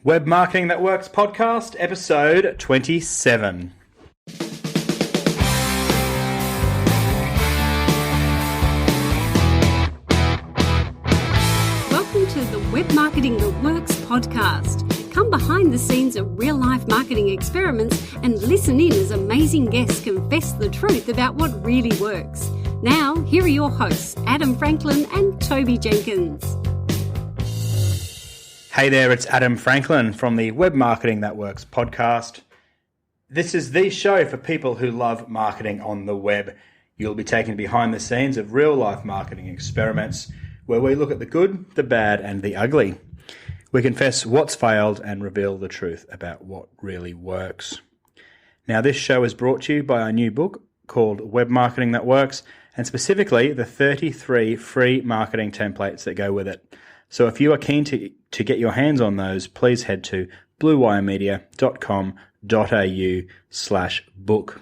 Web Marketing That Works podcast, episode 27. Welcome to the Web Marketing That Works podcast. Come behind the scenes of real-life marketing experiments and listen in as amazing guests confess the truth about what really works. Now, here are your hosts, Adam Franklin and Toby Jenkins. Hey there, it's Adam Franklin from the Web Marketing That Works podcast. This is the show for people who love marketing on the web. You'll be taken behind the scenes of real-life marketing experiments where we look at the good, the bad, and the ugly. We confess what's failed and reveal the truth about what really works. Now, this show is brought to you by our new book called Web Marketing That Works, and specifically the 33 free marketing templates that go with it. So if you are keen to get your hands on those, please head to bluewiremedia.com.au/book.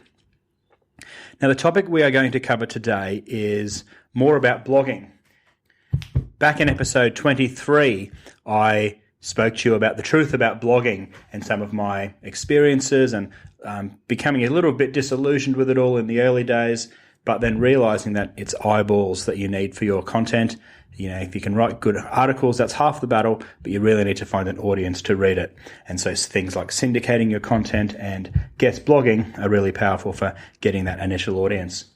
Now, the topic we are going to cover today is more about blogging. Back in episode 23, I spoke to you about the truth about blogging and some of my experiences and becoming a little bit disillusioned with it all in the early days, but then realizing that it's eyeballs that you need for your content. You know, if you can write good articles, that's half the battle, but you really need to find an audience to read it. And so things like syndicating your content and guest blogging are really powerful for getting that initial audience.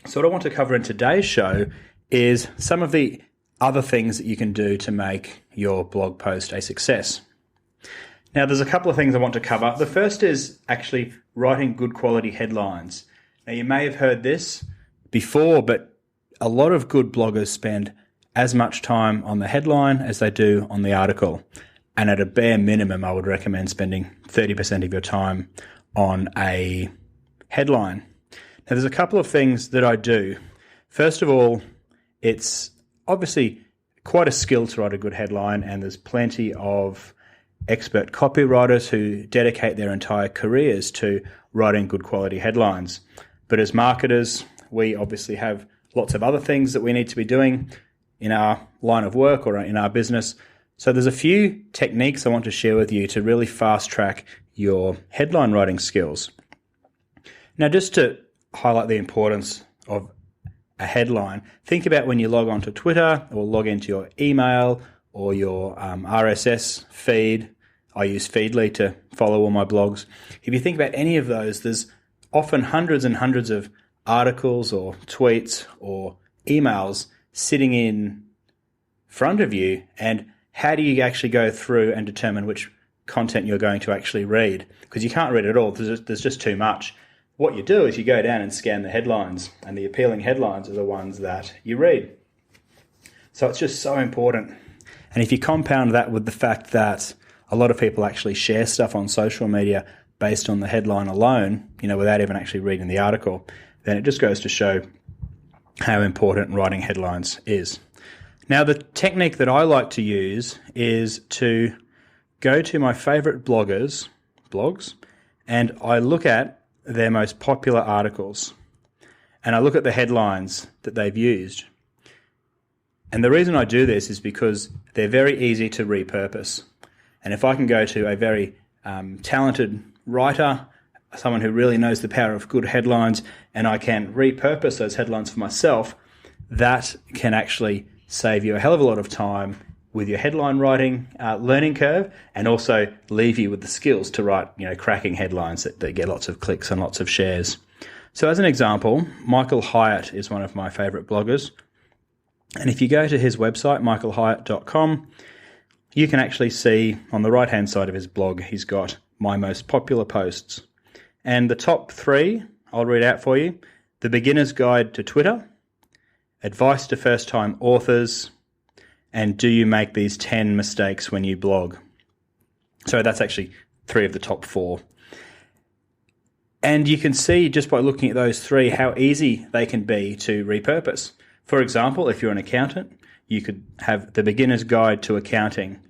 So what I want to cover in today's show is some of the other things that you can do to make your blog post a success. Now, there's a couple of things I want to cover. The first is actually writing good quality headlines. Now, you may have heard this before, but a lot of good bloggers spend as much time on the headline as they do on the article. And at a bare minimum, I would recommend spending 30% of your time on a headline. Now, there's a couple of things that I do. First of all, it's obviously quite a skill to write a good headline, and there's plenty of expert copywriters who dedicate their entire careers to writing good quality headlines. But as marketers, we obviously have lots of other things that we need to be doing in our line of work or in our business. So there's a few techniques I want to share with you to really fast track your headline writing skills. Now, just to highlight the importance of a headline, think about when you log onto Twitter or log into your email or your RSS feed. I use Feedly to follow all my blogs. If you think about any of those, there's often hundreds and hundreds of articles or tweets or emails sitting in front of you, and how do you actually go through and determine which content you're going to actually read? Because you can't read it all. There's just too much. What you do is you go down and scan the headlines, and the appealing headlines are the ones that you read. So it's just so important. And if you compound that with the fact that a lot of people actually share stuff on social media based on the headline alone, without even actually reading the article, then it just goes to show how important writing headlines is. Now, the technique that I like to use is to go to my favorite blogs, and I look at their most popular articles, and I look at the headlines that they've used. And the reason I do this is because they're very easy to repurpose. And if I can go to a very talented writer, someone who really knows the power of good headlines, and I can repurpose those headlines for myself, that can actually save you a hell of a lot of time with your headline writing learning curve, and also leave you with the skills to write cracking headlines that get lots of clicks and lots of shares. So as an example, Michael Hyatt is one of my favorite bloggers. And if you go to his website, michaelhyatt.com, you can actually see on the right-hand side of his blog, he's got my most popular posts. And the top three, I'll read out for you: The Beginner's Guide to Twitter, Advice to First-Time Authors, and Do You Make These 10 Mistakes When You Blog? So that's actually three of the top four. And you can see just by looking at those three how easy they can be to repurpose. For example, if you're an accountant, you could have The Beginner's Guide to Accounting,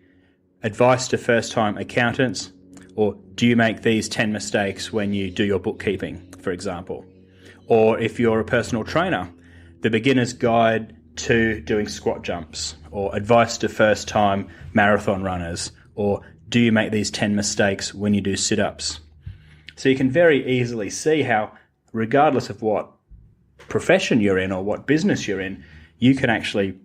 Advice to First-Time Accountants, or Do You Make These 10 Mistakes When You Do Your Bookkeeping, for example. Or if you're a personal trainer, The Beginner's Guide to Doing Squat Jumps, or Advice to First-Time Marathon Runners, or do you make these 10 mistakes when you do sit-ups? So you can very easily see how, regardless of what profession you're in or what business you're in, you can actually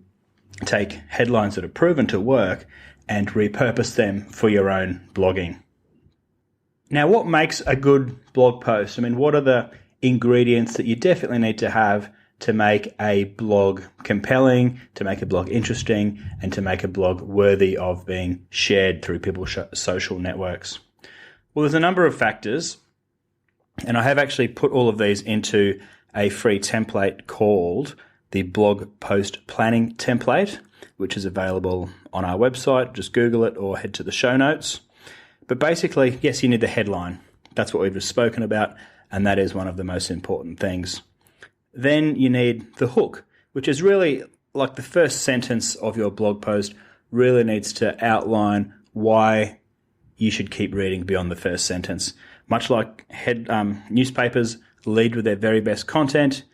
take headlines that are proven to work and repurpose them for your own blogging. Now, what makes a good blog post? I mean, what are the ingredients that you definitely need to have to make a blog compelling, to make a blog interesting, and to make a blog worthy of being shared through people's social networks? Well, there's a number of factors, and I have actually put all of these into a free template called the blog post planning template, which is available on our website. Just Google it or head to the show notes. But basically, yes, you need the headline. That's what we've just spoken about, and that is one of the most important things. Then you need the hook, which is really like the first sentence of your blog post really needs to outline why you should keep reading beyond the first sentence. Much like newspapers lead with their very best content,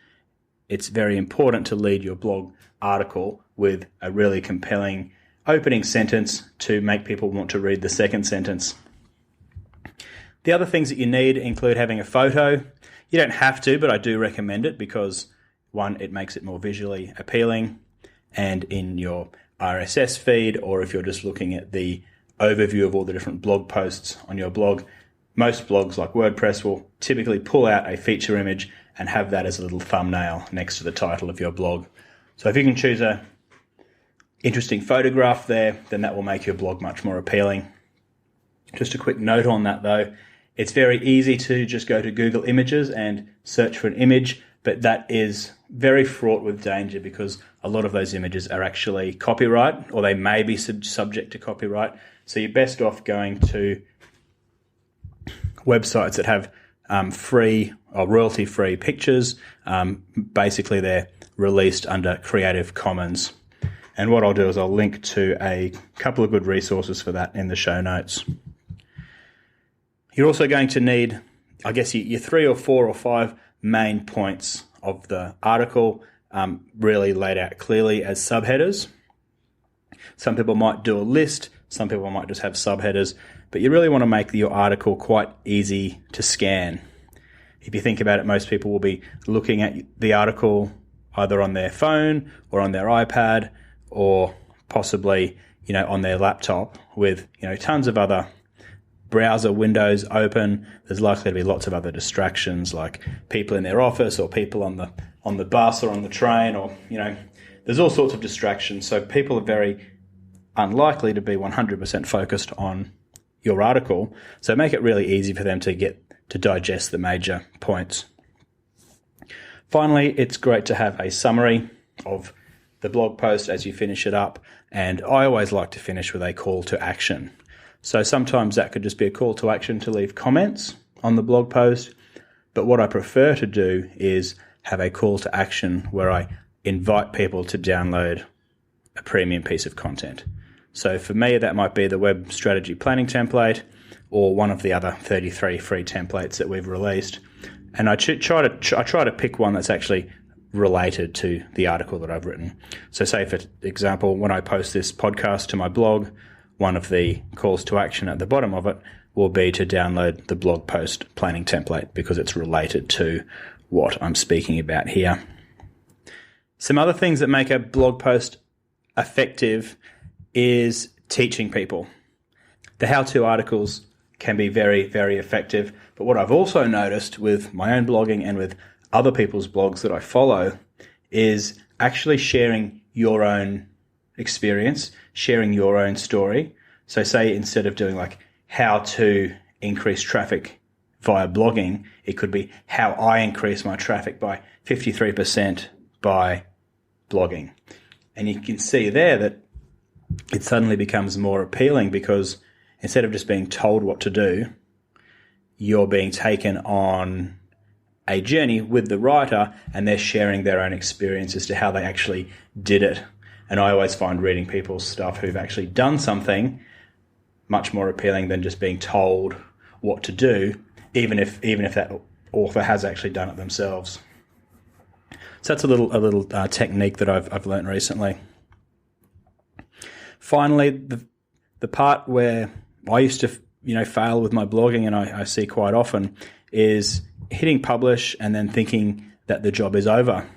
it's very important to lead your blog article with a really compelling opening sentence to make people want to read the second sentence. The other things that you need include having a photo. You don't have to, but I do recommend it because, one, it makes it more visually appealing, and in your RSS feed, or if you're just looking at the overview of all the different blog posts on your blog, most blogs like WordPress will typically pull out a feature image and have that as a little thumbnail next to the title of your blog. So if you can choose a interesting photograph there, then that will make your blog much more appealing. Just a quick note on that though, it's very easy to just go to Google Images and search for an image, but that is very fraught with danger because a lot of those images are actually copyright, or they may be subject to copyright. So you're best off going to websites that have free or royalty-free pictures. Basically, they're released under Creative Commons. And what I'll do is I'll link to a couple of good resources for that in the show notes. You're also going to need, I guess, your 3 or 4 or 5 main points of the article really laid out clearly as subheaders. Some people might do a list, some people might just have subheaders, but you really want to make your article quite easy to scan. If you think about it, most people will be looking at the article either on their phone or on their iPad or possibly, on their laptop with, tons of other browser windows open. There's likely to be lots of other distractions like people in their office or people on the bus or on the train, or there's all sorts of distractions. So people are very unlikely to be 100% focused on your article. So make it really easy for them to digest the major points. Finally, it's great to have a summary of the blog post as you finish it up, and I always like to finish with a call to action. So sometimes that could just be a call to action to leave comments on the blog post, but what I prefer to do is have a call to action where I invite people to download a premium piece of content. So for me, that might be the web strategy planning template or one of the other 33 free templates that we've released. And I try to pick one that's actually related to the article that I've written. So say, for example, when I post this podcast to my blog, one of the calls to action at the bottom of it will be to download the blog post planning template because it's related to what I'm speaking about here. Some other things that make a blog post effective is teaching people. The how-to articles can be very, very effective, but what I've also noticed with my own blogging and with other people's blogs that I follow is actually sharing your own experience, sharing your own story. So say instead of doing like how to increase traffic via blogging, it could be how I increase my traffic by 53% by blogging. And you can see there that it suddenly becomes more appealing because instead of just being told what to do, you're being taken on a journey with the writer and they're sharing their own experience as to how they actually did it. And I always find reading people's stuff who've actually done something much more appealing than just being told what to do, even if that author has actually done it themselves. So that's a little technique that I've learned recently. Finally, the part where I used to, fail with my blogging, and I see quite often, is hitting publish and then thinking that the job is over.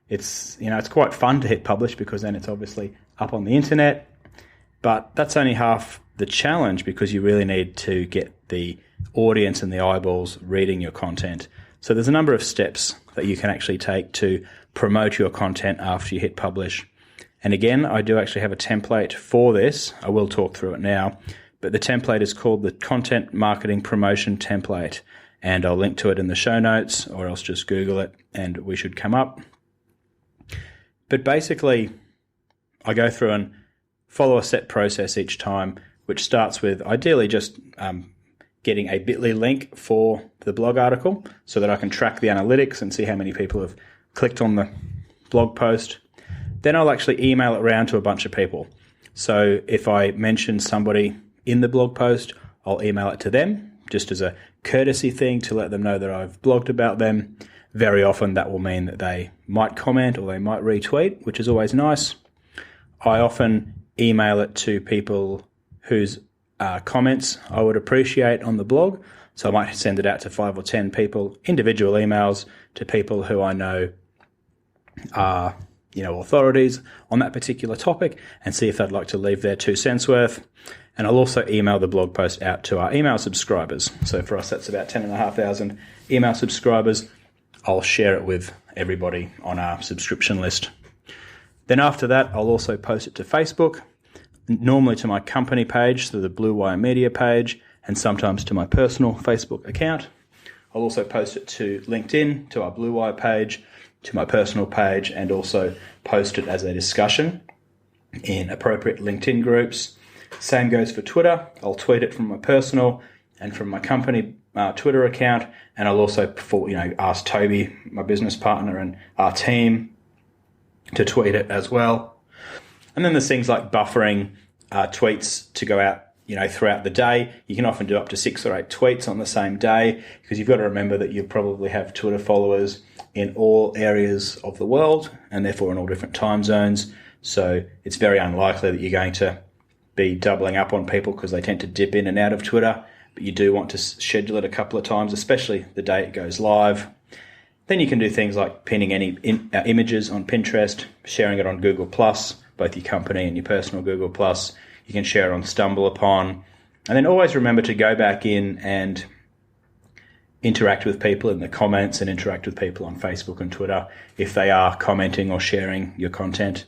It's quite fun to hit publish because then it's obviously up on the internet, but that's only half the challenge because you really need to get the audience and the eyeballs reading your content. So there's a number of steps that you can actually take to promote your content after you hit publish. And again, I do actually have a template for this. I will talk through it now, but the template is called the Content Marketing Promotion Template, and I'll link to it in the show notes, or else just Google it and we should come up. But basically, I go through and follow a set process each time, which starts with ideally just getting a bit.ly link for the blog article so that I can track the analytics and see how many people have clicked on the blog post. Then I'll actually email it around to a bunch of people. So if I mention somebody in the blog post, I'll email it to them just as a courtesy thing to let them know that I've blogged about them. Very often that will mean that they might comment or they might retweet, which is always nice. I often email it to people whose comments I would appreciate on the blog. So I might send it out to 5 or 10 people, individual emails to people who I know are, authorities on that particular topic, and see if they'd like to leave their 2 cents worth. And I'll also email the blog post out to our email subscribers. So for us, that's about 10,500 email subscribers. I'll share it with everybody on our subscription list. Then after that, I'll also post it to Facebook, normally to my company page, so the Blue Wire Media page, and sometimes to my personal Facebook account. I'll also post it to LinkedIn, to our Blue Wire page, to my personal page, and also post it as a discussion in appropriate LinkedIn groups. Same goes for Twitter. I'll tweet it from my personal and from my company Twitter account, and I'll also ask Toby, my business partner, and our team to tweet it as well. And then there's things like buffering tweets to go out throughout the day. You can often do up to 6 or 8 tweets on the same day, because you've got to remember that you probably have Twitter followers in all areas of the world and therefore in all different time zones. So it's very unlikely that you're going to be doubling up on people because they tend to dip in and out of Twitter, but you do want to schedule it a couple of times, especially the day it goes live. Then you can do things like pinning any images on Pinterest, sharing it on Google+, both your company and your personal Google+. You can share it on StumbleUpon. And then always remember to go back in and interact with people in the comments and interact with people on Facebook and Twitter if they are commenting or sharing your content.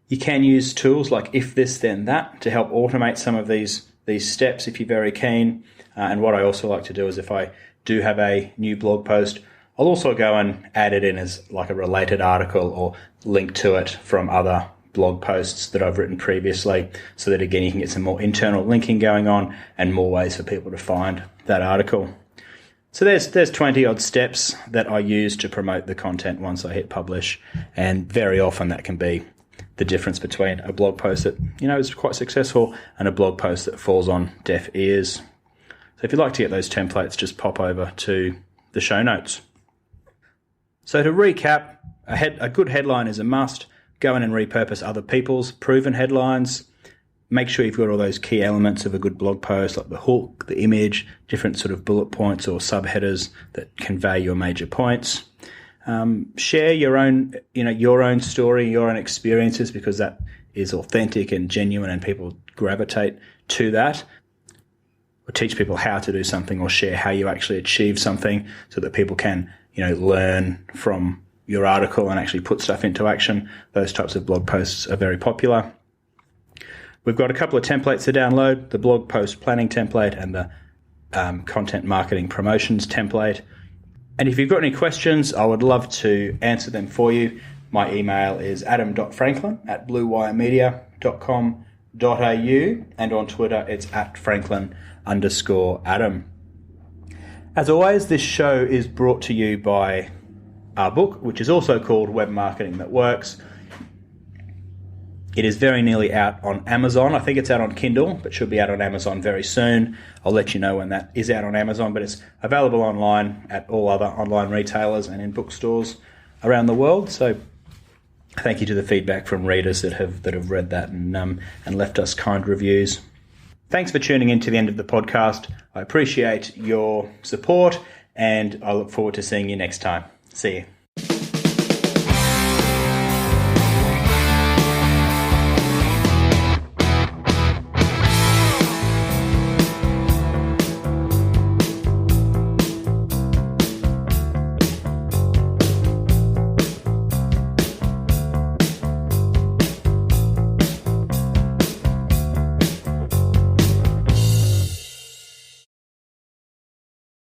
You can use tools like If This Then That to help automate some of these steps if you're very keen. And what I also like to do is if I do have a new blog post, I'll also go and add it in as like a related article or link to it from other blog posts that I've written previously, so that again you can get some more internal linking going on and more ways for people to find that article. So there's 20 odd steps that I use to promote the content once I hit publish, and very often that can be the difference between a blog post that is quite successful and a blog post that falls on deaf ears. So if you'd like to get those templates, just pop over to the show notes. So to recap, a good headline is a must. Go in and repurpose other people's proven headlines. Make sure you've got all those key elements of a good blog post, like the hook, the image, different sort of bullet points or subheaders that convey your major points. Share your own story, your own experiences, because that is authentic and genuine and people gravitate to that. Or teach people how to do something, or share how you actually achieve something so that people can, learn from your article and actually put stuff into action. Those types of blog posts are very popular. We've got a couple of templates to download, the blog post planning template and the content marketing promotions template. And if you've got any questions, I would love to answer them for you. My email is adam.franklin@bluewiremedia.com.au, and on Twitter it's @Franklin_Adam. As always, this show is brought to you by our book, which is also called Web Marketing That Works. It is very nearly out on Amazon. I think it's out on Kindle, but should be out on Amazon very soon. I'll let you know when that is out on Amazon, but it's available online at all other online retailers and in bookstores around the world. So thank you to the feedback from readers that have read that and left us kind reviews. Thanks for tuning in to the end of the podcast. I appreciate your support, and I look forward to seeing you next time. See you.